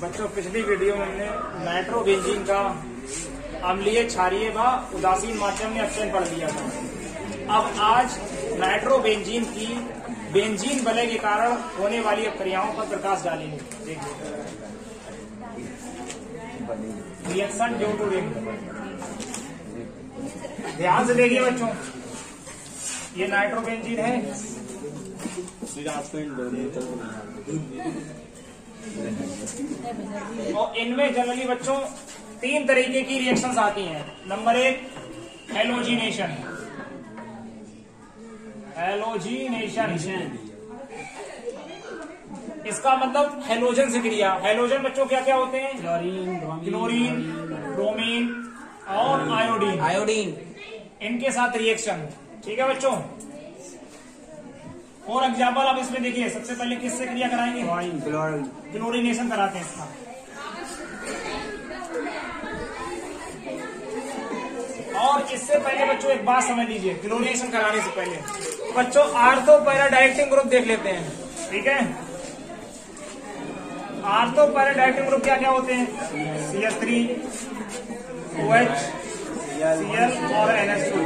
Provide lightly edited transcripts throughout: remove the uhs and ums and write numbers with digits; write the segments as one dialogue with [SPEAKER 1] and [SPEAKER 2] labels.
[SPEAKER 1] बच्चों पिछली वीडियो में हमने नाइट्रोबेंजीन का अम्लीय क्षारीय व उदासीन माध्यम में अध्ययन पढ़ लिया था। अब आज नाइट्रोबेंजीन की बेंजीन वलय के कारण होने वाली क्रियाओं पर प्रकाश डालेंगे। देखिए रिएक्शन ड्यू टू रिंग, ध्यान से देखिए बच्चों, ये नाइट्रोबेंजीन है और इनमें जनरली बच्चों तीन तरीके की रिएक्शंस आती हैं। नंबर एक हैलोजिनेशन। इसका मतलब हैलोजन से क्रिया। हैलोजन बच्चों क्या क्या होते हैं? क्लोरीन, ब्रोमीन और आयोडीन। इनके साथ रिएक्शन, ठीक है बच्चों। और एग्जाम्पल आप इसमें देखिए, सबसे पहले किससे क्रिया कराएंगे? क्लोरीनेशन कराते हैं इसका। और इससे पहले बच्चों एक बात समझ लीजिए, क्लोरीनेशन कराने से पहले बच्चों आर्थो पैरा डायरेक्टिंग ग्रुप देख लेते हैं, ठीक है। आर्थो पैरा डायरेक्टिंग ग्रुप क्या क्या होते हैं? CH3, OH, Cl और NH2।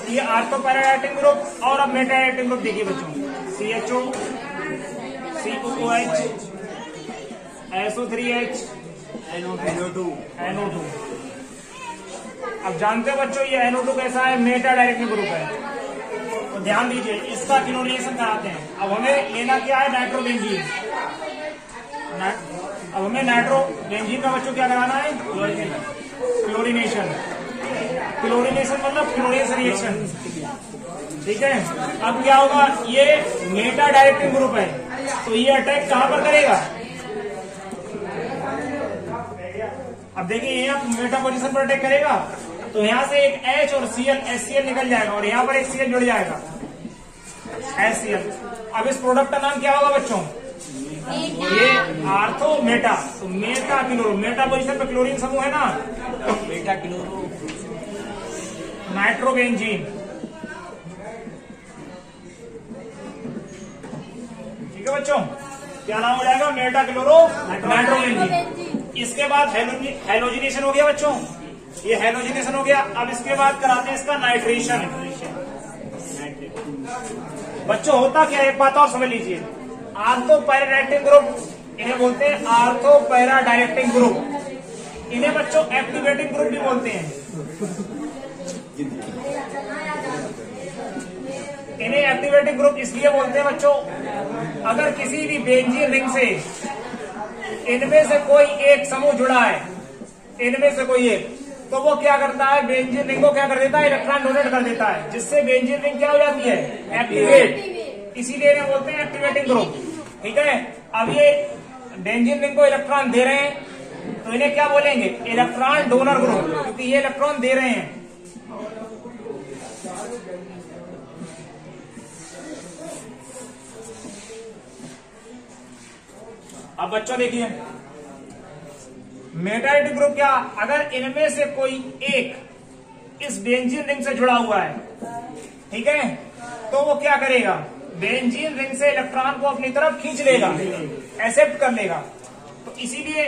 [SPEAKER 1] ये आर्थो पैरा डायरेक्टिंग ग्रुप। और अब मेटा डायरेक्टिंग ग्रुप देखिए बच्चों, CHO, COOH, SO3H, NO2। अब जानते हो बच्चों ये NO2 कैसा है? मेटा डायरेक्टिंग ग्रुप है। तो ध्यान दीजिए, इसका क्लोरीनेशन कराते हैं। अब हमें लेना क्या है? नाइट्रोबेंजीन। अब हमें नाइट्रोबेंजीन का बच्चों क्या कराना है? क्लोरीनेशन। क्लोरीनेशन मतलब क्लोरीनेशन रिएक्शन, ठीक है। अब क्या होगा? ये मेटा डायरेक्टिंग ग्रुप है, तो ये अटैक कहां पर करेगा? अब देखिए यहाँ मेटा पोजीशन पर अटैक करेगा, तो यहाँ से एक H और HCl निकल जाएगा और यहाँ पर एक Cl जुड़ जाएगा, HCl। अब इस प्रोडक्ट का नाम क्या होगा बच्चों? ये आर्थो मेटा। तो मेटा क्लोरो, मेटा पोजीशन पर क्लोरीन समूह है ना, मेटा क्लोरो नाइट्रोबेंजीन, ठीक है बच्चों। क्या नाम हो जाएगा? Meta chloro nitrobenzene. इसके बाद हैलोजिनेशन हो गया बच्चों, ये हैलोजिनेशन हो गया। अब इसके बाद कराते हैं इसका नाइट्रेशन। बच्चों होता क्या है, एक बात और समझ लीजिए। आर्थो पैरा डायरेक्टिंग ग्रुप इन्हें बोलते हैं आर्थो पैरा डायरेक्टिंग ग्रुप। इन्हें बच्चों एक्टिवेटिंग ग्रुप भी बोलते हैं। इन्हें एक्टिवेटिंग ग्रुप इसलिए बोलते हैं बच्चों, अगर किसी भी बेंजीन रिंग से इनमें से कोई एक समूह जुड़ा है, इनमें से कोई एक, तो वो क्या करता है? बेंजीन रिंग को क्या कर देता है? इलेक्ट्रॉन डोनेट कर देता है, जिससे बेंजीन रिंग क्या हो जाती है? एक्टिवेट। इसीलिए इन्हें बोलते हैं एक्टिवेटिंग ग्रुप, ठीक है। अब ये बेंजीन रिंग को इलेक्ट्रॉन दे रहे हैं, तो इन्हें क्या बोलेंगे? इलेक्ट्रॉन डोनर ग्रुप, क्योंकि ये इलेक्ट्रॉन दे रहे हैं। अब बच्चों देखिए, मेटा डायरेक्टिंग ग्रुप क्या, अगर इनमें से कोई एक इस बेंजीन रिंग से जुड़ा हुआ है, ठीक है, तो वो क्या करेगा? बेंजीन रिंग से इलेक्ट्रॉन को अपनी तरफ खींच लेगा, एक्सेप्ट कर लेगा। तो इसीलिए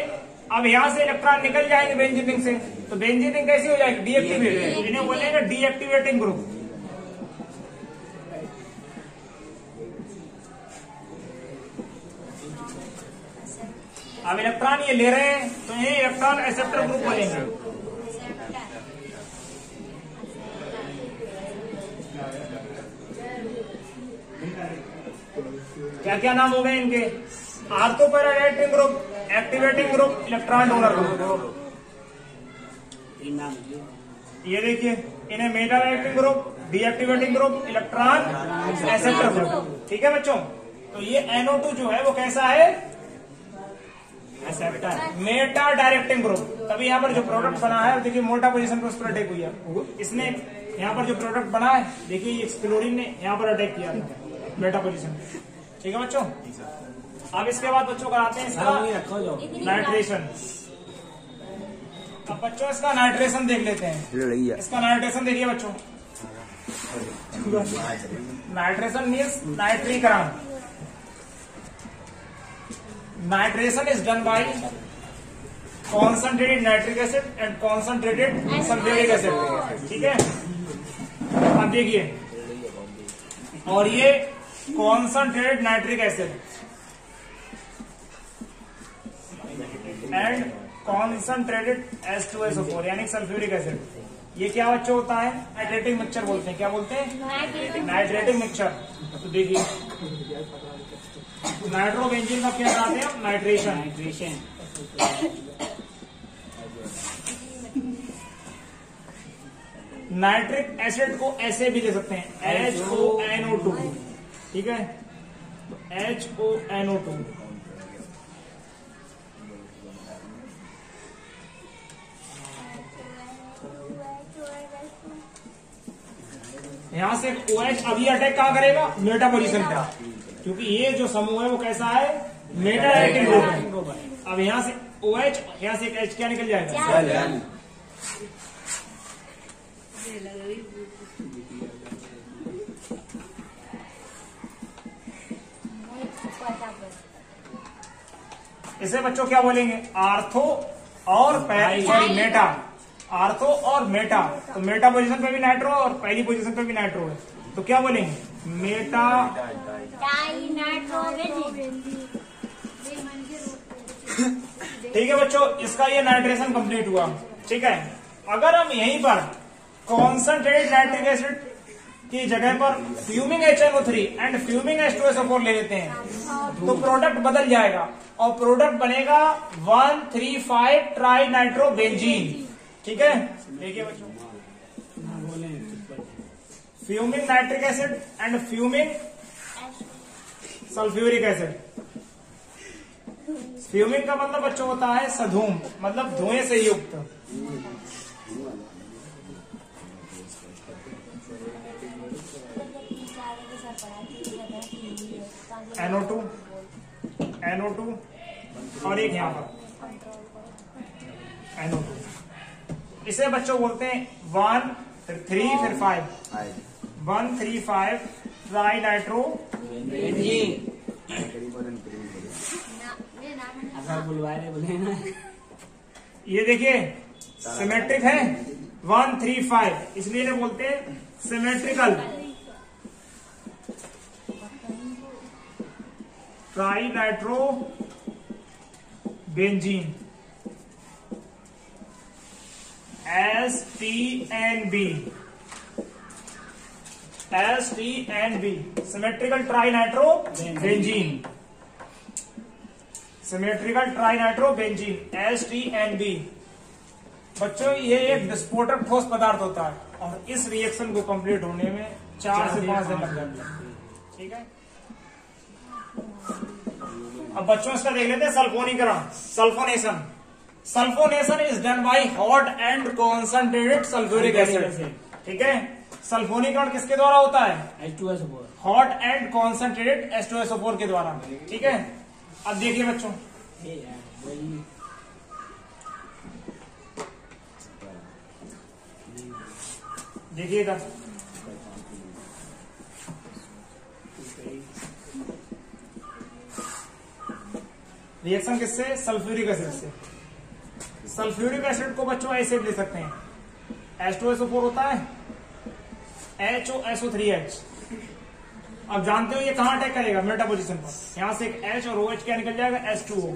[SPEAKER 1] अब यहां से इलेक्ट्रॉन निकल जाएंगे बेंजीन रिंग से, तो बेंजीन रिंग कैसी हो जाएगी? डीएक्टिवेट। तो इन्हें बोलेंगे डीएक्टिवेटिंग ग्रुप। अब इलेक्ट्रॉन ये ले रहे हैं, तो ये इलेक्ट्रॉन एक्सेप्टर ग्रुप बोलेंगे। क्या क्या नाम हो गए इनके? Ortho para directing group, activating group, electron donor group. ये देखिए, इन्हें Meta directing group, deactivating group, electron acceptor group, ठीक है बच्चों। तो ये NO2 जो है वो कैसा है? Meta directing group. तभी यहाँ पर जो प्रोडक्ट बना है, देखिए मोटा पोजीशन पर उस पर अटैक हुई है। इसने यहाँ पर जो प्रोडक्ट बना है, देखिए ये क्लोरीन ने यहाँ पर अटैक किया था मेटा पोजीशन, ठीक है बच्चों। अब इसके बाद बच्चों कराते हैं इसका नाइट्रेशन। अब बच्चों इसका नाइट्रेशन देख लेते हैं। इसका नाइट्रेशन देखिए बच्चों, नाइट्रेशन मीन्स नाइट्रीकरण। Nitration is done by concentrated nitric acid and concentrated sulphuric acid. ठीक है, अब देखिए, और ये concentrated nitric acid and concentrated H2SO4 यानी सल्फ्यूरिक एसिड, ये क्या बच्चों होता है? नाइट्रेटिक मिक्सचर बोलते हैं। क्या बोलते हैं? नाइट्रेटिक मिक्सचर। तो देखिए, नाइट्रोबेंजीन का क्या कहते हैं? नाइट्रेशन। नाइट्रिक एसिड को ऐसे भी ले सकते हैं, HONO2। ठीक है, HONO2। यहां से OH अभी अटैक कहां करेगा? मेटा पोजीशन पे, क्योंकि ये जो समूह है वो कैसा है? मेटा एटैकिंग ग्रुप है। अब यहां से OH, यहां से एक H क्या निकल जाएगा? इसे बच्चों क्या बोलेंगे? आर्थो और सॉरी मेटा, आर्थो और मेटा। तो मेटा पोजीशन पे भी नाइट्रो और पहली पोजीशन पे भी नाइट्रो है, तो क्या बोलेंगे? मेटा ठीक है बच्चों, इसका ये नाइट्रेशन कंप्लीट हुआ। ठीक है, अगर हम यहीं पर कॉन्सनट्रेटेड नाइट्रिक एसिड की जगह पर fuming HNO3 and fuming H2SO4 ले लेते हैं तो प्रोडक्ट बदल जाएगा और प्रोडक्ट बनेगा 1,3,5 ट्राई नाइट्रोबेंजीन। ठीक है, देखिए बच्चों, fuming nitric acid and fuming sulphuric acid. Fuming का मतलब बच्चों होता है सधूम, मतलब धुएं से युक्त। NO2 और एक यहां पर NO2। इसे बच्चों बोलते हैं 1, फिर 3, फिर 5, 1,3,5 ट्राई नाइट्रो। ये देखिए सिमेट्रिक है 1,3,5, इसलिए इन्हें बोलते हैं symmetrical tri nitro benzene, STNB, symmetrical tri nitro benzene, symmetrical tri nitro benzene, STNB। बच्चों, ये एक विस्फोटक ठोस पदार्थ होता है और इस रिएक्शन को कंप्लीट होने में 4 से 5 दिन लग जाते हैं। ठीक है, अब बच्चों इसका देख लेते हैं सल्फोनीकरण, sulphonation. Sulphonation is done by hot and concentrated sulphuric acid. ठीक है, सल्फोनीकरण किसके द्वारा होता है?
[SPEAKER 2] H2SO4।
[SPEAKER 1] Hot and concentrated H2SO4 के द्वारा। ठीक है, अब देखिए बच्चों, देखिए इधर, रिएक्शन किससे? सल्फ्यूरिक एसिड से। सल्फ्यूरिक एसिड को बच्चों ऐसे ले सकते हैं, H2SO4 होता है, HOSO3H। अब जानते हो ये कहां अटैक करेगा? मेटा पोजीशन पर। यहां से एक H और OH क्या निकल जाएगा? H2O।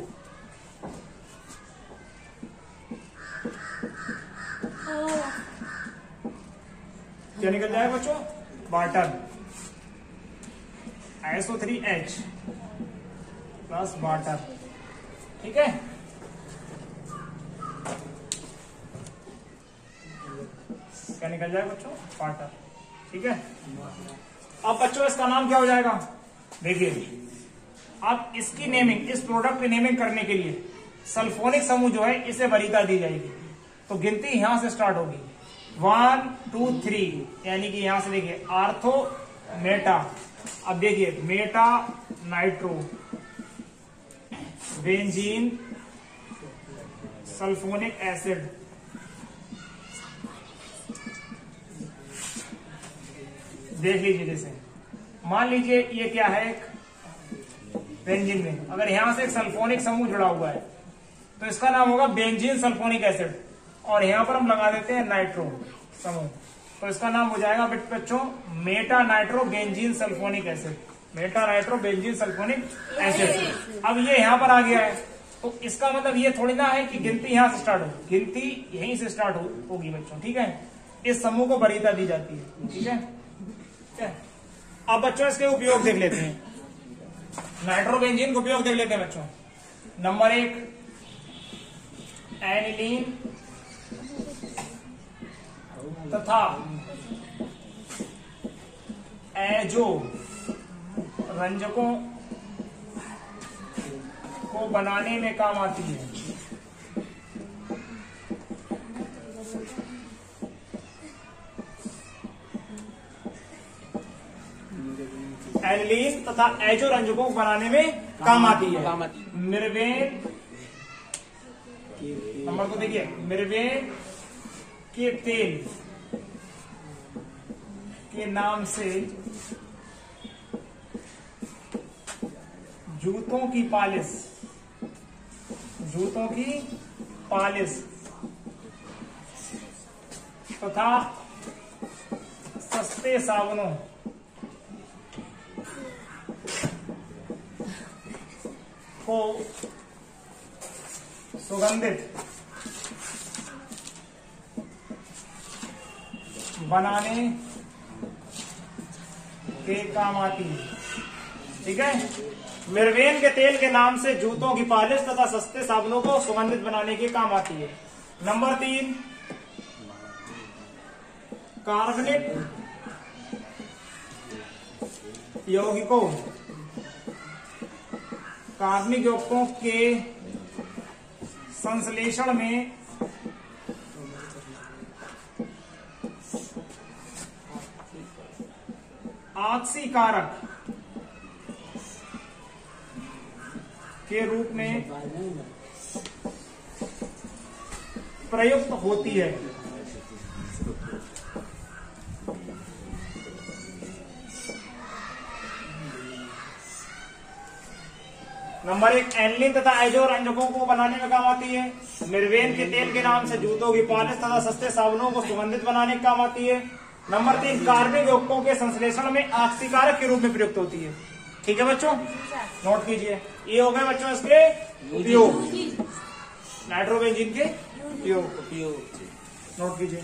[SPEAKER 1] क्या निकल जाएगा बच्चों? वाटर। SO3H plus water. ठीक है, क्या निकल जाएगा बच्चों? वाटर। ठीक है, अब बच्चों इसका नाम क्या हो जाएगा? देखिए, अब इसकी नेमिंग, इस प्रोडक्ट की नेमिंग करने के लिए सल्फोनिक समूह जो है इसे वरीयता दी जाएगी। तो गिनती यहां से स्टार्ट होगी, 1, 2, 3, यानी कि यहां से देखिए आर्थो मेटा। अब देखिए Meta nitro benzene sulphonic acid. देख लीजिए, जैसे मान लीजिए ये क्या है? बेंजीन में। अगर यहां से एक सल्फोनिक समूह जुड़ा हुआ है तो इसका नाम होगा बेंजीन सल्फोनिक एसिड, और यहां पर हम लगा देते हैं नाइट्रो समूह, तो इसका नाम हो जाएगा बच्चों Meta nitro benzene sulphonic acid, Meta nitro benzene sulphonic acid. अब ये यहां पर आ गया है, तो इसका मतलब ये थोड़ी ना है कि गिनती यहां से स्टार्ट हो, गिनती यहीं से स्टार्ट होगी बच्चों, ठीक है। इस समूह को वरीयता दी जाती है, ठीक है। अब बच्चों इसके उपयोग देख लेते हैं, नाइट्रोबेंजीन के उपयोग देख लेते हैं बच्चों। नंबर 1 एनिलीन तथा एजो रंजकों को बनाने में काम आती है। एनिलीन तथा एजो रंजकों को बनाने में काम आती है। मिर्वेन, नंबर को देखिए, मिर्वेन के तेल के नाम से जूतों की पालिश तथा सस्ते साबुनों को सुगंधित बनाने के काम आती है, ठीक है। मिर्वेन के तेल के नाम से जूतों की पालिश तथा सस्ते साबुनों को सुगंधित बनाने के काम आती है। नंबर 3 कार्बनिक यौगिकों के संश्लेषण में ऑक्सीकारक के रूप में प्रयुक्त होती है। नंबर 1 एनिलीन तथा एजो रंजकों को बनाने में काम आती है। मिर्वेन के तेल के नाम से जूतों की पॉलिश तथा सस्ते साबुनों को सुगंधित बनाने में काम आती है। नंबर 3 कार्बनिक यौगिकों के संश्लेषण में ऑक्सीकारक के रूप में प्रयुक्त होती है। ठीक है बच्चों, नोट कीजिए। ये हो गए बच्चों इसके उपयोग, नाइट्रोबेंजीन के उपयोग, नोट कीजिए।